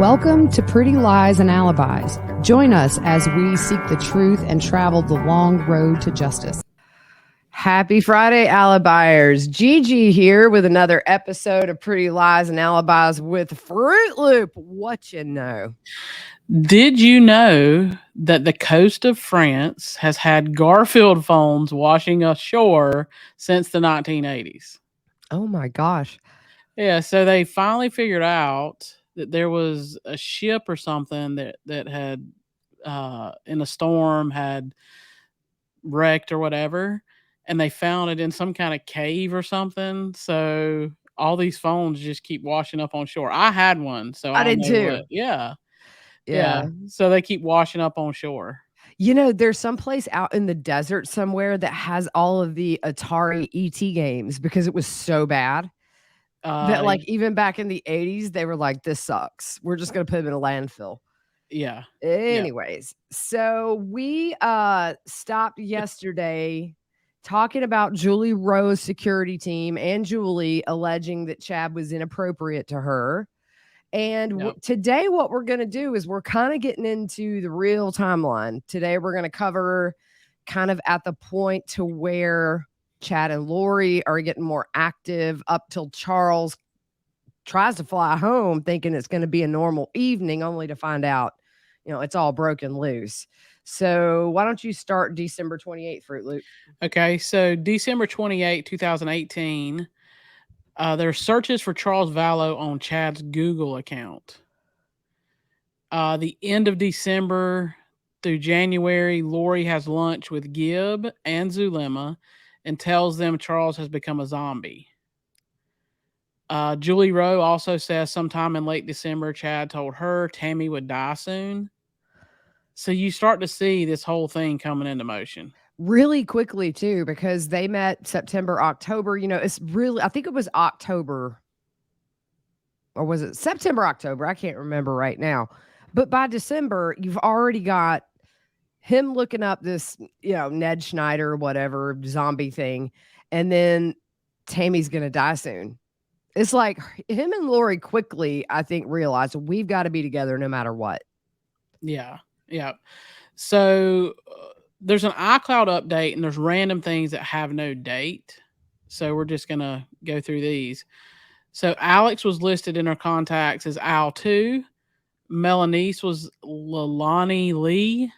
Welcome to Pretty Lies and Alibis. Join us as we seek the truth and travel the long road to justice. Happy Friday, Alibiers. Gigi here with another episode of Pretty Lies and Alibis with Fruit Loop. What you know? Did you know that the coast of France has had Garfield phones washing ashore since the 1980s? Oh my gosh. Yeah, so they finally figured out that there was a ship or something that had in a storm had wrecked or whatever, and they found it in some kind of cave or something. So all these phones just keep washing up on shore. I had one, so I I did know too. what. Yeah. Yeah. So they keep washing up on shore. You know, there's some place out in the desert somewhere that has all of the Atari ET games because it was so bad that, like, even back in the 80s, they were like, this sucks. We're just going to put them in a landfill. Yeah. Anyways, so we stopped yesterday talking about Julie Rowe's security team and Julie alleging that Chad was inappropriate to her. And today, what we're going to do is we're kind of getting into the real timeline. Today, we're going to cover kind of at the point to where Chad and Lori are getting more active up till Charles tries to fly home thinking it's going to be a normal evening, only to find out, it's all broken loose. So why don't you start December 28th, Fruit Loop? Okay, so December 28, 2018, there are searches for Charles Vallow on Chad's Google account. The end of December through January, Lori has lunch with Gibb and Zulema and tells them Charles has become a zombie. Julie Rowe also says sometime in late December, Chad told her Tammy would die soon. So you start to see this whole thing coming into motion. Really quickly, too, because they met September, October. It's really, I think it was October. Or was it September, October? I can't remember right now. But by December, you've already got him looking up this, Ned Schneider, whatever, zombie thing. And then Tammy's going to die soon. It's like him and Lori quickly, I think, realized we've got to be together no matter what. Yeah. So there's an iCloud update and there's random things that have no date. So we're just going to go through these. So Alex was listed in her contacts as Al2. Melanice was Lalani Lee.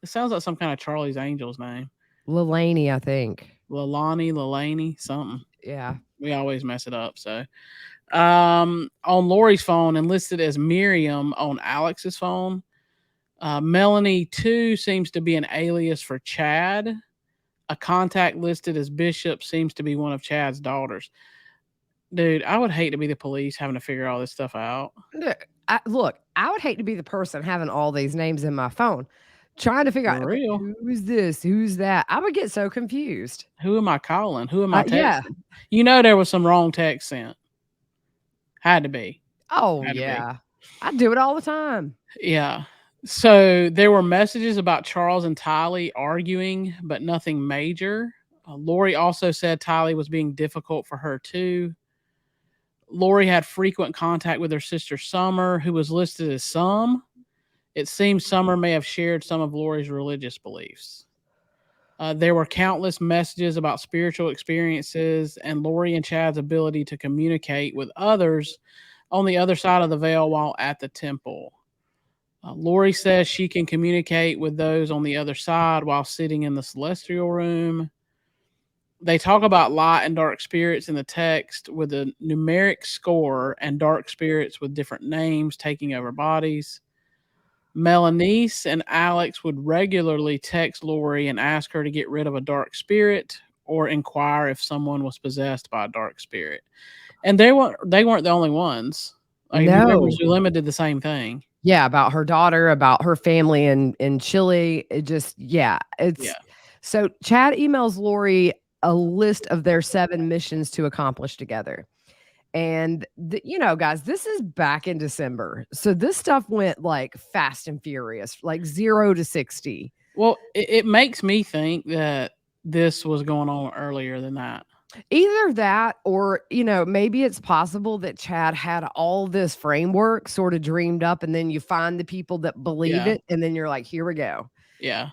It sounds like some kind of Charlie's Angels name. Lalani, I think. Lalani, something. Yeah. We always mess it up. So on Lori's phone and listed as Miriam on Alex's phone. Melanie 2 seems to be an alias for Chad. A contact listed as Bishop seems to be one of Chad's daughters. Dude, I would hate to be the police having to figure all this stuff out. Look, I would hate to be the person having all these names in my phone, trying to figure out who's this, who's that. I would get so confused. Who am I calling? Who am I texting? Yeah. There was some wrong text sent. Had to be. Oh, yeah. I do it all the time. Yeah. So there were messages about Charles and Tylee arguing, but nothing major. Lori also said Tylee was being difficult for her too. Lori had frequent contact with her sister Summer, who was listed as Some. It seems Summer may have shared some of Lori's religious beliefs. There were countless messages about spiritual experiences and Lori and Chad's ability to communicate with others on the other side of the veil while at the temple. Lori says she can communicate with those on the other side while sitting in the celestial room. They talk about light and dark spirits in the text with a numeric score and dark spirits with different names taking over bodies. Melanice and Alex would regularly text Lori and ask her to get rid of a dark spirit or inquire if someone was possessed by a dark spirit. And they weren't the only ones. No. Zulema did the same thing. Yeah, about her daughter, about her family in Chile. It just, So Chad emails Lori a list of their 7 missions to accomplish together. And, guys, this is back in December. So this stuff went like fast and furious, like 0 to 60. Well, it makes me think that this was going on earlier than that. Either that or, maybe it's possible that Chad had all this framework sort of dreamed up, and then you find the people that believe Yeah. it, and then you're like, "Here we go." Yeah.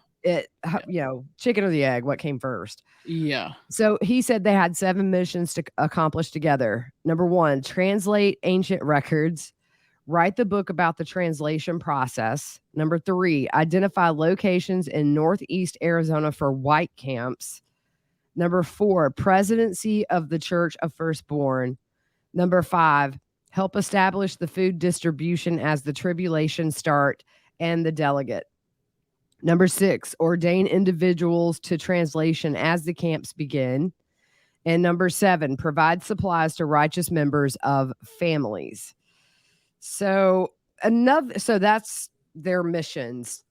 Yeah. Chicken or the egg, what came first? Yeah. So he said they had 7 missions to accomplish together. Number 1, translate ancient records, write the book about the translation process. Number 3, identify locations in Northeast Arizona for white camps. Number 4, presidency of the Church of Firstborn. Number 5, help establish the food distribution as the tribulation start and the delegate. Number 6, ordain individuals to translation as the camps begin. And number 7, provide supplies to righteous members of families. So that's their missions.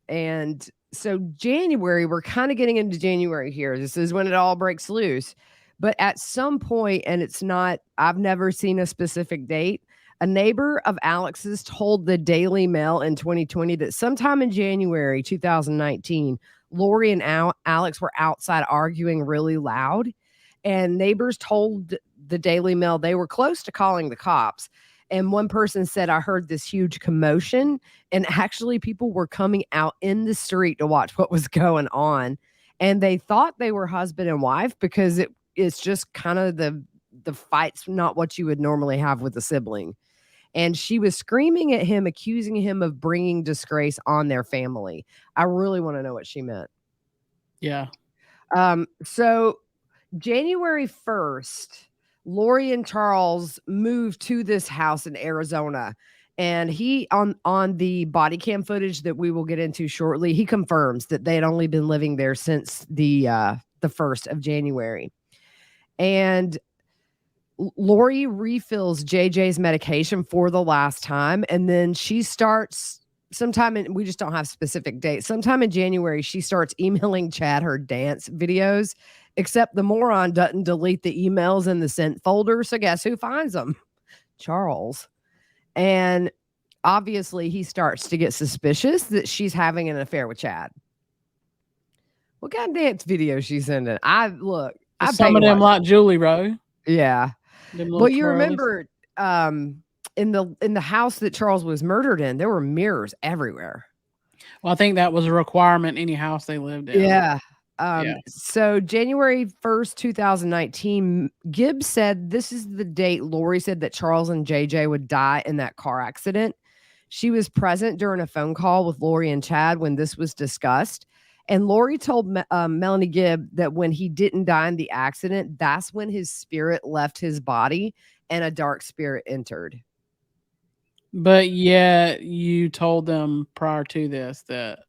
And so January, we're kind of getting into January here. This is when it all breaks loose. But at some point, and it's not, I've never seen a specific date. A neighbor of Alex's told the Daily Mail in 2020 that sometime in January 2019, Lori and Alex were outside arguing really loud. And neighbors told the Daily Mail they were close to calling the cops. And one person said, I heard this huge commotion. And actually, people were coming out in the street to watch what was going on. And they thought they were husband and wife because it's just kind of the fight's not what you would normally have with a sibling. And she was screaming at him, accusing him of bringing disgrace on their family. I really want to know what she meant. Yeah. So January 1st, Lori and Charles moved to this house in Arizona. And he on the body cam footage that we will get into shortly, he confirms that they had only been living there since the 1st of January. And Lori refills JJ's medication for the last time, and then she starts sometime in, we just don't have specific dates. Sometime in January, she starts emailing Chad her dance videos, except the moron doesn't delete the emails in the sent folder. So guess who finds them? Charles. And obviously he starts to get suspicious that she's having an affair with Chad. What kind of dance videos she's sending? I Some pay of to them watch. like Julie Rowe. Yeah. Them little Well, you twirlies. remember in the house that Charles was murdered in, there were mirrors everywhere. Well, I think that was a requirement any house they lived in. Yeah. Yeah. So January 1st, 2019, Gibbs said this is the date Lori said that Charles and JJ would die in that car accident. She was present during a phone call with Lori and Chad when this was discussed. And Lori told Melanie Gibb that when he didn't die in the accident, that's when his spirit left his body and a dark spirit entered. But yeah, you told them prior to this that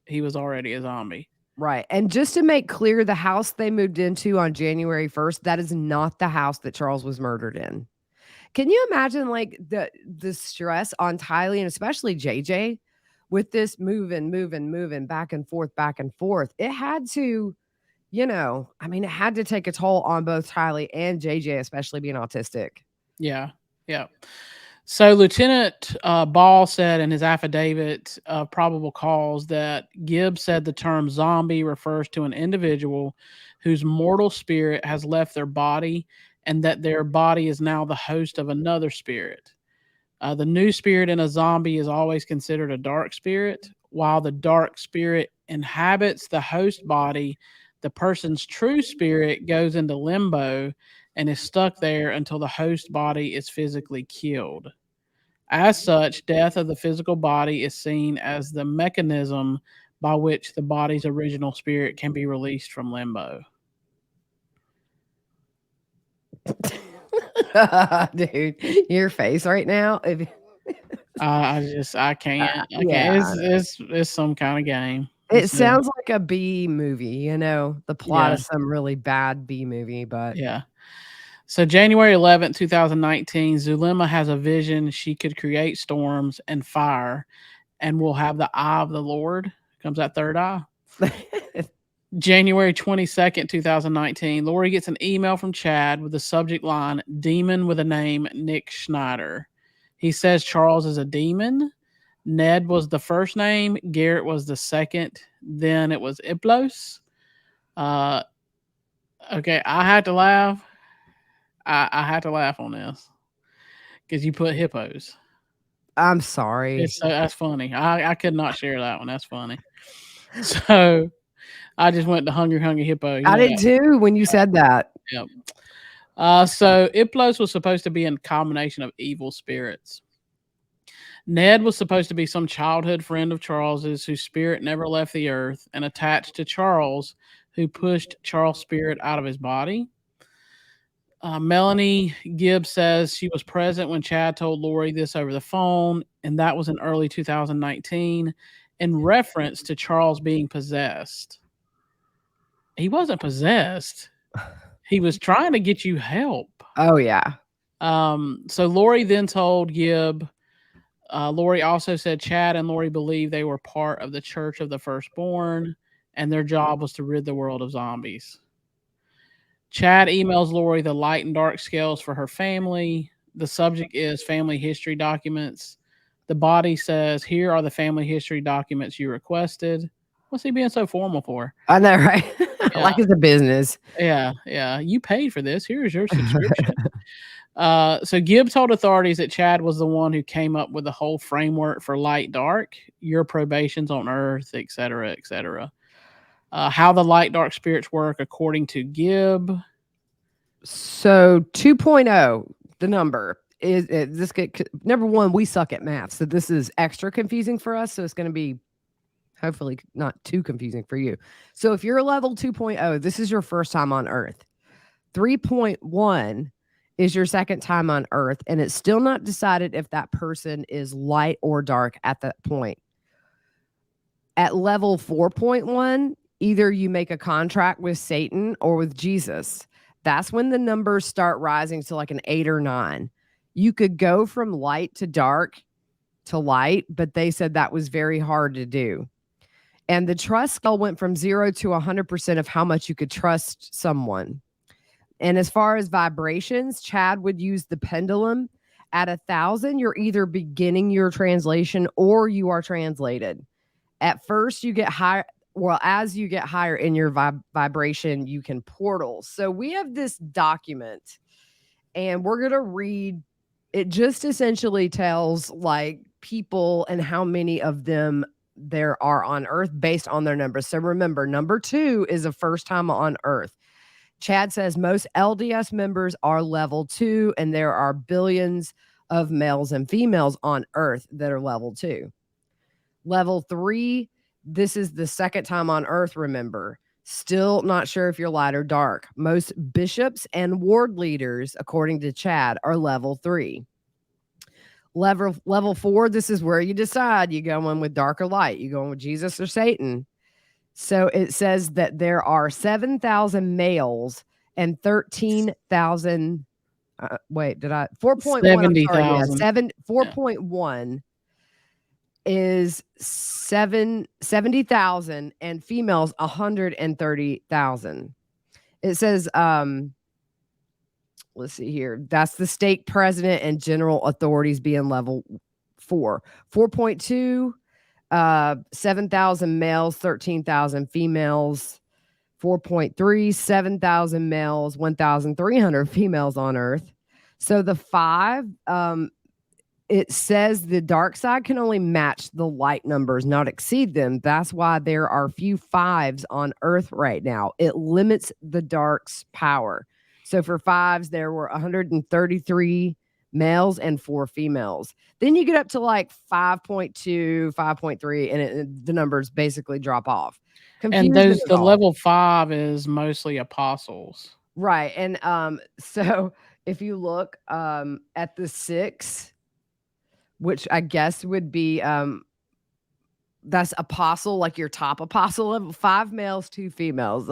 he was already a zombie. Right. And just to make clear, the house they moved into on January 1st, that is not the house that Charles was murdered in. Can you imagine like the stress on Tylee and especially JJ with this moving back and forth, back and forth? It had to, it had to take a toll on both Tylee and JJ, especially being autistic. Yeah. Yeah. So Lieutenant Ball said in his affidavit of probable cause that Gibbs said the term zombie refers to an individual whose mortal spirit has left their body and that their body is now the host of another spirit. The new spirit in a zombie is always considered a dark spirit. While the dark spirit inhabits the host body, the person's true spirit goes into limbo and is stuck there until the host body is physically killed. As such, death of the physical body is seen as the mechanism by which the body's original spirit can be released from limbo. Dude, your face right now. I can't. I Yeah, can't. I know. It's some kind of game. It sounds like a B movie, the plot Yeah, of some really bad B movie, but yeah. So January 11th, 2019, Zulema has a vision she could create storms and fire and will have the eye of the Lord. Comes that third eye. January 22nd, 2019, Lori gets an email from Chad with the subject line Demon with a name Nick Schneider. He says Charles is a demon. Ned was the first name, Garrett was the second, then it was Iplos. Uh, Okay, I had to laugh. I had to laugh on this because you put hippos. I'm sorry. It's that's funny. I could not share that one. That's funny. So I just went to hungry hungry hippo. You I know did that. too when you said that. Yep. So Iplos was supposed to be a combination of evil spirits. Ned was supposed to be some childhood friend of Charles's whose spirit never left the earth and attached to Charles, who pushed Charles' spirit out of his body. Melanie Gibbs says she was present when Chad told Lori this over the phone, and that was in early 2019 in reference to Charles being possessed. He wasn't possessed. He was trying to get you help. Oh yeah. So Lori then told Gibb. Lori also said Chad and Lori believed they were part of the Church of the Firstborn, and their job was to rid the world of zombies. Chad emails Lori the light and dark scales for her family. The subject is family history documents. The body says, "Here are the family history documents you requested." What's he being so formal for? I know, right? Yeah, Like it's a business. yeah. You paid for this. Here's your subscription. So Gibb told authorities that Chad was the one who came up with the whole framework for light dark, your probations on Earth, etc., etc. How the light dark spirits work according to Gibb. So 2.0, the number is this get number one, we suck at math. So this is extra confusing for us. So it's going to be hopefully not too confusing for you. So if you're level 2.0, this is your first time on Earth. 3.1 is your second time on Earth, and it's still not decided if that person is light or dark at that point. At level 4.1, either you make a contract with Satan or with Jesus. That's when the numbers start rising to like an 8 or 9. You could go from light to dark to light, but they said that was very hard to do. And the trust scale went from 0 to 100% of how much you could trust someone. And as far as vibrations, Chad would use the pendulum. At 1,000, you're either beginning your translation or you are translated. At first, you get higher. Well, as you get higher in your vibration, you can portal. So we have this document, and we're going to read. It just essentially tells like people and how many of them there are on Earth based on their numbers. So remember, number 2 is a first time on Earth. Chad says most LDS members are level 2, and there are billions of males and females on Earth that are level 2. Level 3, this is the second time on Earth, remember. Still not sure if you're light or dark. Most bishops and ward leaders, according to Chad, are level 3. Level 4, this is where you decide you going with dark or light. You going with Jesus or Satan. So it says that there are 7,000 males and 13,000. Wait, did I 4.1? I'm sorry. Yeah, 70,000. 4.1 is 70,000 and females 130,000. It says let's see here. That's the stake president and general authorities being level 4. 4.2 7,000 males, 13,000 females. 4.3 7,000 males, 1,300 females on Earth. So the 5 it says the dark side can only match the light numbers, not exceed them. That's why there are few 5s on Earth right now. It limits the dark's power. So for 5s, there were 133 males and 4 females. Then you get up to like 5.2, 5.3, and the numbers basically drop off. And Confusion those is the all. level 5 is mostly apostles. Right. And so if you look at the 6, which I guess would be that's apostle, like your top apostle level, 5 males, 2 females.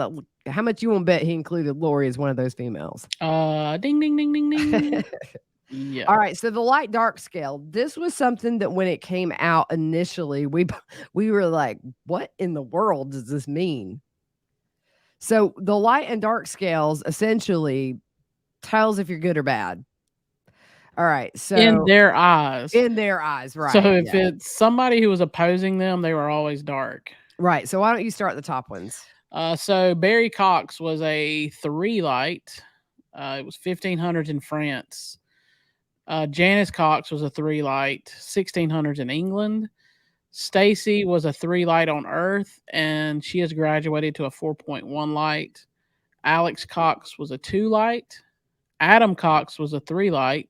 How much you want to bet he included Lori as one of those females? Ding ding ding ding ding. Yeah. All right, so the light dark scale. This was something that when it came out initially, we were like, what in the world does this mean? So the light and dark scales essentially tells if you're good or bad. All right, In so their eyes. in their eyes, So right? if Yeah. it's somebody who was opposing them, they were always dark. Right. So why don't you start the top ones? So Barry Cox was a 3 light. It was 1500s in France. Janice Cox was a 3 light, 1600s in England. Stacy was a 3 light on Earth, and she has graduated to a 4.1 light. Alex Cox was a 2 light. Adam Cox was a 3 light.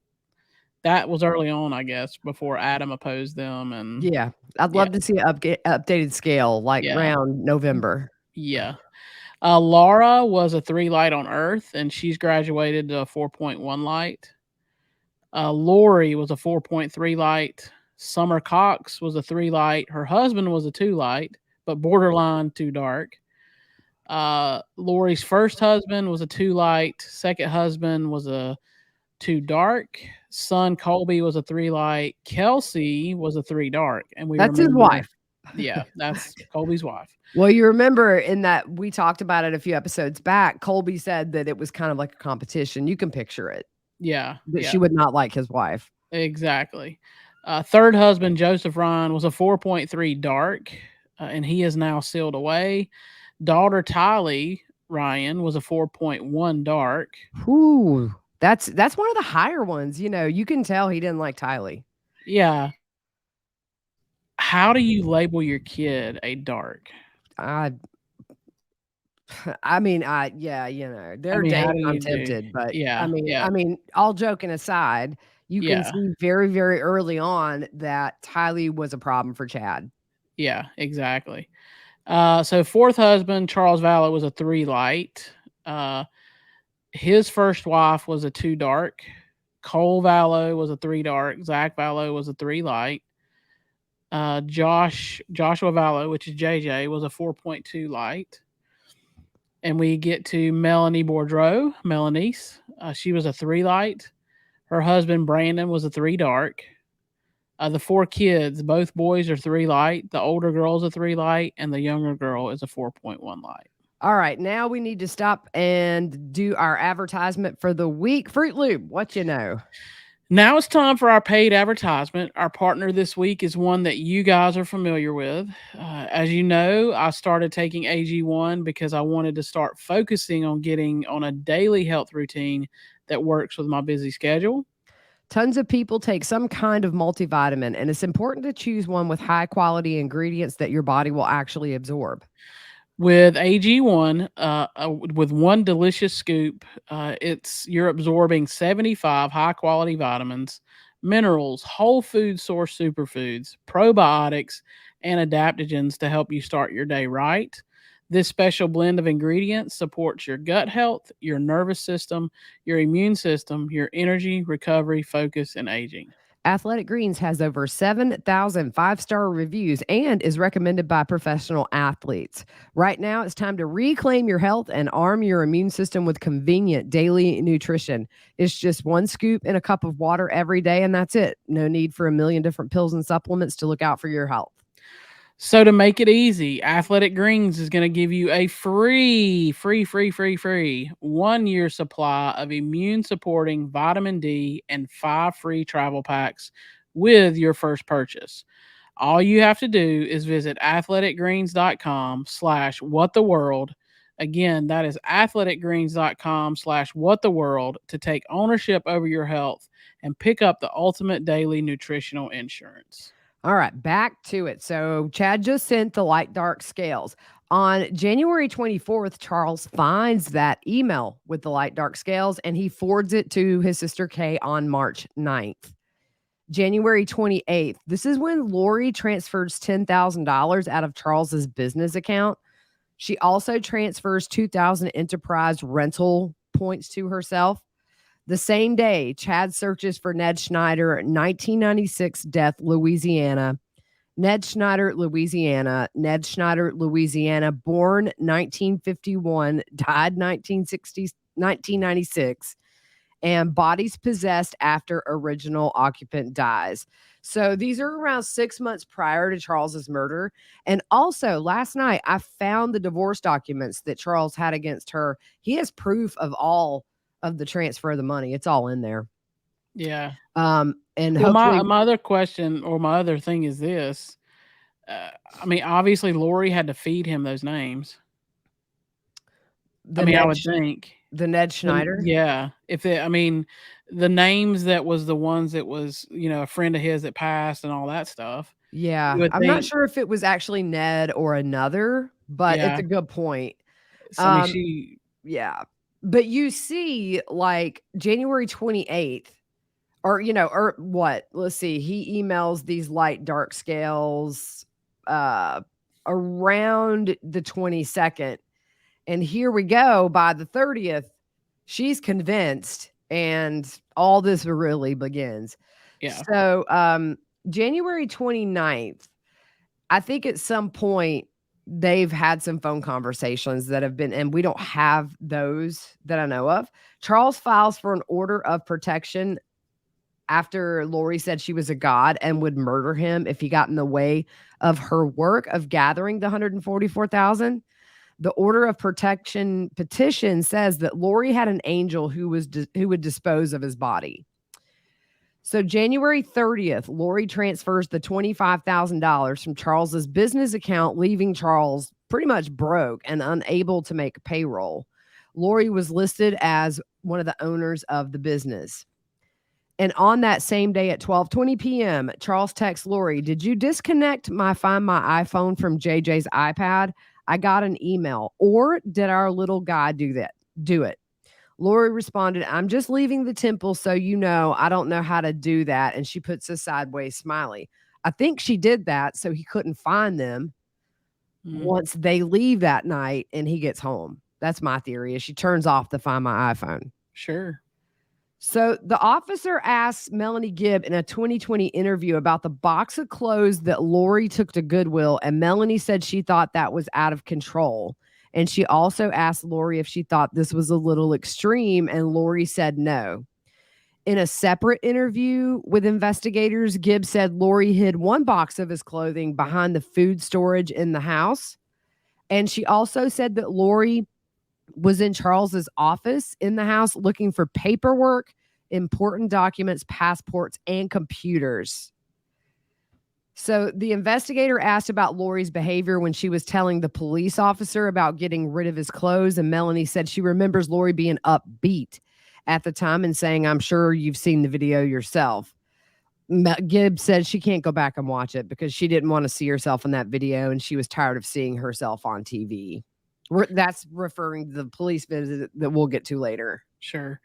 That was early on, I guess, before Adam opposed them, and Yeah. I'd yeah, love to see an updated scale, like, yeah, round November. yeah. Laura was a 3 light on Earth, and she's graduated to a 4.1 light. Lori was a 4.3 light. Summer Cox was a 3 light. Her husband was a 2 light, but borderline too dark. Lori's first husband was a 2 light. Second husband was a too dark. Son Colby was a 3 light. Kelsey was a 3 dark, and we That's his remember, wife. yeah, that's Colby's wife. Well, you remember in that we talked about it a few episodes back, Colby said that it was kind of like a competition. You can picture it, Yeah, that yeah, she would not like his wife. exactly. Third husband Joseph Ryan was a 4.3 dark, and he is now sealed away. Daughter Tylee Ryan was a 4.1 dark. Whew. That's one of the higher ones, you can tell he didn't like Tylee. Yeah. How do you label your kid a dark? I I mean, yeah, I there are mean, how days do I'm you do? tempted, but I Yeah, mean yeah, I mean, all joking aside, you can yeah, see very, very early on that Tylee was a problem for Chad. yeah, exactly. So fourth husband, Charles Vallow, was a 3 light. Uh, his first wife was a 2 dark. Cole Vallow was a 3 dark. Zach Vallow was a 3 light. Joshua Vallow, which is JJ, was a 4.2 light. And we get to Melanie Boudreau, Melanice. She was a 3 light. Her husband Brandon was a 3 dark. The 4 kids, both boys are 3 light. The older girl's a 3 light, and the younger girl is a 4.1 light. All right, now we need to stop and do our advertisement for the week. Fruit Loop, what you know? Now it's time for our paid advertisement. Our partner this week is one that you guys are familiar with. As you know, I started taking AG1 because I wanted to start focusing on getting on a daily health routine that works with my busy schedule. Tons of people take some kind of multivitamin, and it's important to choose one with high quality ingredients that your body will actually absorb. With AG1, with one delicious scoop, you're absorbing 75 high quality vitamins, minerals, whole food source superfoods, probiotics, and adaptogens to help you start your day right. This special blend of ingredients supports your gut health, your nervous system, your immune system, your energy, recovery, focus, and aging. Athletic Greens has over 7,000 five-star reviews and is recommended by professional athletes. Right now, it's time to reclaim your health and arm your immune system with convenient daily nutrition. It's just one scoop in a cup of water every day, and that's it. No need for a million different pills and supplements to look out for your health. So to make it easy, Athletic Greens is going to give you a free 1 year supply of immune supporting vitamin D and 5 free travel packs with your first purchase. All you have to do is visit athleticgreens.com/whattheworld. Again, that is athleticgreens.com/whattheworld to take ownership over your health and pick up the ultimate daily nutritional insurance. All right, back to it. So, Chad just sent the light dark scales. On January 24th, Charles finds that email with the light dark scales and he forwards it to his sister Kay on March 9th. January 28th, this is when Lori transfers $10,000 out of Charles's business account. She also transfers 2,000 enterprise rental points to herself. The same day, Chad searches for Ned Schneider, 1996 death, Louisiana. Ned Schneider, Louisiana. Ned Schneider, Louisiana, born 1951, died 1996, and bodies possessed after original occupant dies. So these are around 6 months prior to Charles's murder. And also, last night, I found the divorce documents that Charles had against her. He has proof of all of the transfer of the money. It's all in there. Yeah. And Well, hopefully, my other question or my other thing is this. I mean, obviously, Lori had to feed him those names. I The mean, I Ned would think. the Ned Schneider? Yeah, if it I mean, the names that was the ones that was, a friend of his that passed and all that stuff, you Yeah, would I'm not think. sure if it was actually Ned or another, but it's Yeah. a good point. I mean, Um, yeah. But you see, like, January 28th, or what? Let's see, he emails these light dark scales, uh, around the 22nd, and here we go, by the 30th, she's convinced, and all this really begins. yeah. So, January 29th, I think at some point they've had some phone conversations that have been, and we don't have those that I know of. Charles files for an order of protection after Lori said she was a god and would murder him if he got in the way of her work of gathering the 144,000. The order of protection petition says that Lori had an angel who would dispose of his body. So January 30th, Lori transfers the $25,000 from Charles's business account, leaving Charles pretty much broke and unable to make payroll. Lori was listed as one of the owners of the business. And on that same day at 12:20 p.m., Charles texts Lori, "Did you disconnect my Find My iPhone from JJ's iPad? I got an email. Or did our little guy do that? Do it." Lori responded, "I'm just leaving the temple, so you know, I don't know how to do that." And she puts a sideways smiley. I think she did that so he couldn't find them Mm, once they leave that night and he gets home. That's my theory, is she turns off the Find My iPhone. sure. So the officer asks Melanie Gibb in a 2020 interview about the box of clothes that Lori took to Goodwill, and Melanie said she thought that was out of control. And she also asked Lori if she thought this was a little extreme, and Lori said no. In a separate interview with investigators, Gibb said Lori hid one box of his clothing behind the food storage in the house. And she also said that Lori was in Charles's office in the house looking for paperwork, important documents, passports, and computers. So the investigator asked about Lori's behavior when she was telling the police officer about getting rid of his clothes, and Melanie said she remembers Lori being upbeat at the time and saying, "I'm sure you've seen the video yourself." Gibbs said she can't go back and watch it because she didn't want to see herself in that video and she was tired of seeing herself on TV. That's referring to the police visit that we'll get to later. Sure.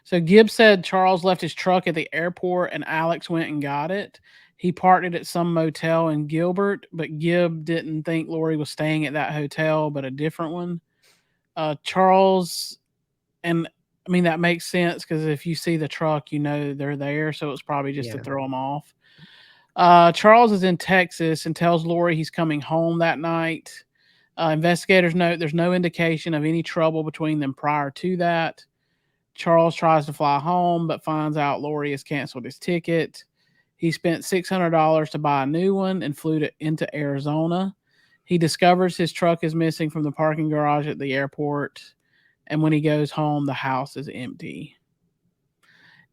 So Gibb said Charles left his truck at the airport and Alex went and got it. He parked it at some motel in Gilbert, but Gibb didn't think Lori was staying at that hotel, but a different one. Charles, and I mean, that makes sense because if you see the truck, you know they're there. So it's probably just to Yeah. throw them off. Charles is in Texas and tells Lori he's coming home that night. Investigators note there's no indication of any trouble between them prior to that. Charles tries to fly home, but finds out Lori has canceled his ticket. He spent $600 to buy a new one and flew into Arizona. He discovers his truck is missing from the parking garage at the airport. And when he goes home, the house is empty.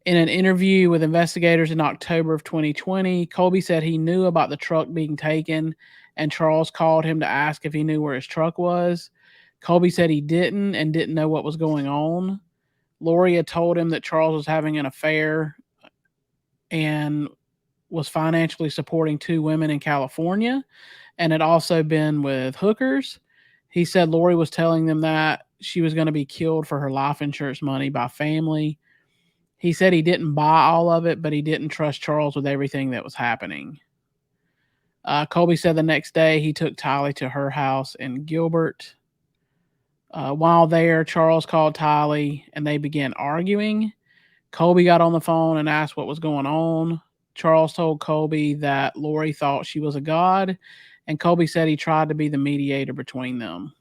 In an interview with investigators in October of 2020, Colby said he knew about the truck being taken, and Charles called him to ask if he knew where his truck was. Colby said he didn't and didn't know what was going on. Lori had told him that Charles was having an affair and was financially supporting two women in California and had also been with hookers. He said Lori was telling them that she was going to be killed for her life insurance money by family. He said he didn't buy all of it, but he didn't trust Charles with everything that was happening. Colby said the next day he took Tylee to her house in Gilbert. While there, Charles called Tylee and they began arguing. Colby got on the phone and asked what was going on. Charles told Colby that Lori thought she was a god, and Colby said he tried to be the mediator between them.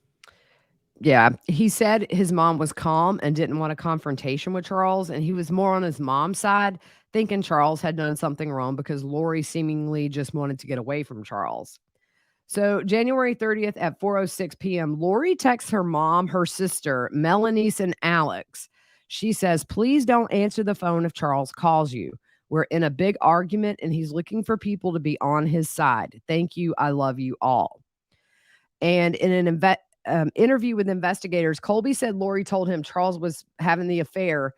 Yeah. He said his mom was calm and didn't want a confrontation with Charles, and he was more on his mom's side, thinking Charles had done something wrong because Lori seemingly just wanted to get away from Charles. So January 30th at 4:06 p.m., Lori texts her mom, her sister, Melanice, and Alex. She says, "Please don't answer the phone if Charles calls you. We're in a big argument and he's looking for people to be on his side. Thank you. I love you all." And in an interview with investigators, Colby said Lori told him Charles was having the affair.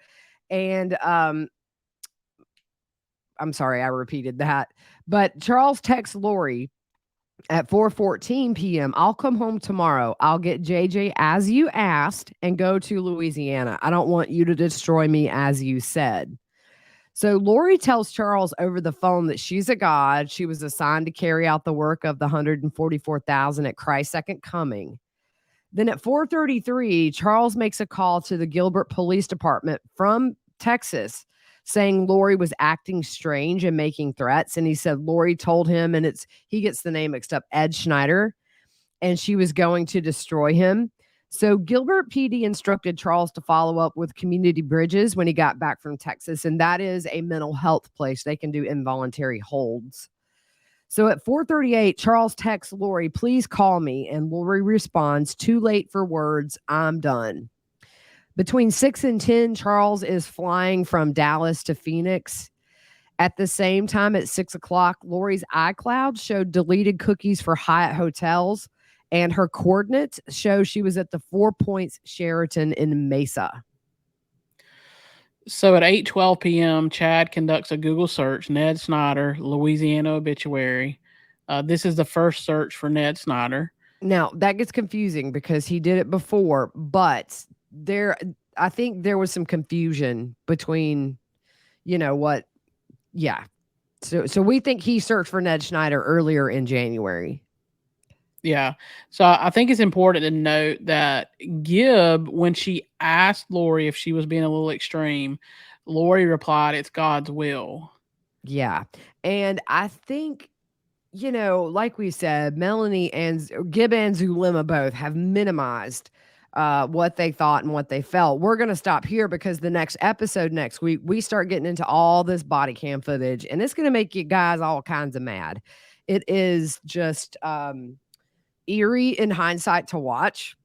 And I'm sorry, I repeated that. But Charles texts Lori at 4:14 p.m. I'll come home tomorrow. I'll get JJ as you asked and go to Louisiana. I don't want you to destroy me as you said. So Lori tells Charles over the phone that she's a god. She was assigned to carry out the work of the 144,000 at Christ's second coming. Then at 4:33, Charles makes a call to the Gilbert Police Department from Texas saying Lori was acting strange and making threats. And he said Lori told him, and he gets the name mixed up, Ed Schneider, and she was going to destroy him. So Gilbert PD instructed Charles to follow up with Community Bridges when he got back from Texas, and that is a mental health place. They can do involuntary holds. So at 4:38, Charles texts Lori, please call me. And Lori responds, too late for words. I'm done. Between 6 and 10, Charles is flying from Dallas to Phoenix. At the same time, at 6 o'clock, Lori's iCloud showed deleted cookies for Hyatt hotels, and her coordinates show she was at the Four Points Sheraton in Mesa. So at 8:12 p.m., Chad conducts a Google search, Ned Snyder, Louisiana obituary. This is the first search for Ned Snyder. Now, that gets confusing because he did it before, but I think there was some confusion between, what, yeah. So we think he searched for Ned Schneider earlier in January. Yeah. So I think it's important to note that Gibb, when she asked Lori if she was being a little extreme, Lori replied, it's God's will. Yeah. And I think, like we said, Melanie and Gibb and Zulema both have minimized what they thought and what they felt. We're going to stop here because the next episode next week, we start getting into all this body cam footage, and it's going to make you guys all kinds of mad. It is just eerie in hindsight to watch.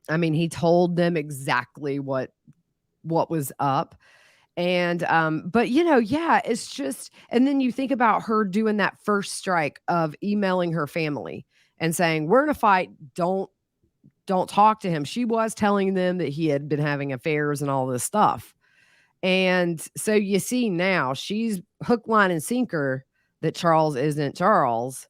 I mean, he told them exactly what was up. And but yeah, it's just, and then you think about her doing that first strike of emailing her family and saying, we're in a fight, don't talk to him. She was telling them that he had been having affairs and all this stuff. And so you see now she's hook, line, and sinker that Charles isn't Charles.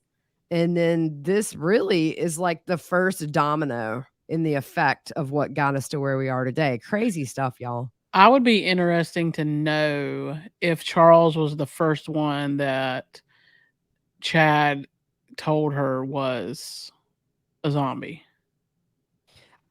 And then this really is like the first domino in the effect of what got us to where we are today. Crazy stuff, y'all. I would be interesting to know if Charles was the first one that Chad told her was a zombie.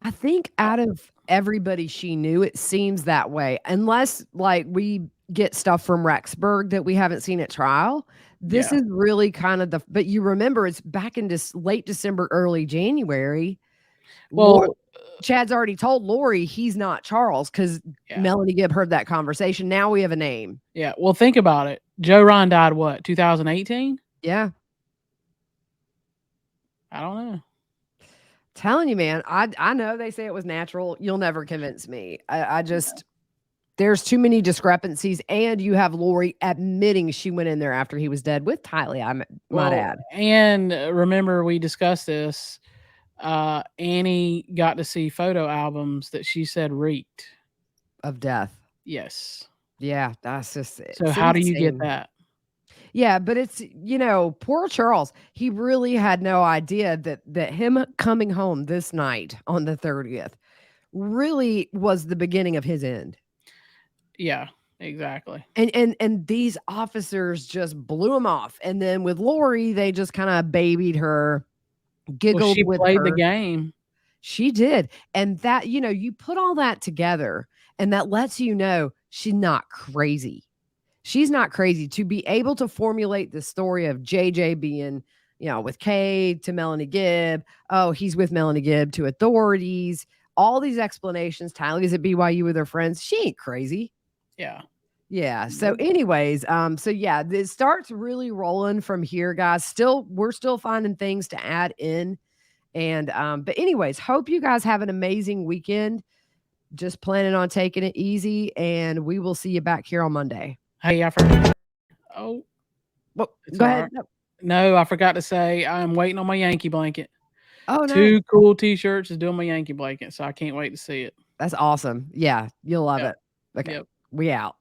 I think out of everybody she knew, it seems that way. Unless like we get stuff from Rexburg that we haven't seen at trial. This Yeah. is really kind of but you remember it's back in this late December, early January. Well, Chad's already told Lori he's not Charles because yeah. Melanie Gibb heard that conversation. Now we have a name. Yeah. Well, think about it. Joe Ryan died what, 2018? Yeah. I don't know. Telling you, man, I know they say it was natural. You'll never convince me. I just there's too many discrepancies, and you have Lori admitting she went in there after he was dead with Tylee, I might add. And remember, we discussed this. Annie got to see photo albums that she said reeked of death. Yes. Yeah, that's just it. So how do you get that? Yeah, but it's, poor Charles. He really had no idea that him coming home this night on the 30th really was the beginning of his end. Yeah, exactly. And these officers just blew him off. And then with Lori, they just kind of babied her, giggled with her. She played the game. She did. And that, you put all that together and that lets you know she's not crazy. She's not crazy to be able to formulate the story of JJ being, with Kay to Melanie Gibb. Oh, he's with Melanie Gibb to authorities. All these explanations. Tylee's at BYU with her friends. She ain't crazy. Yeah. Yeah. So anyways, it starts really rolling from here, guys. We're still finding things to add in. And but anyways, hope you guys have an amazing weekend. Just planning on taking it easy, and we will see you back here on Monday. Hey, I forgot. Well, go ahead. No, I forgot to say I'm waiting on my Yankee blanket. Oh, nice. 2 cool T-shirts is doing my Yankee blanket, so I can't wait to see it. That's awesome. Yeah, you'll love Yep. it. Okay, Yep. we out.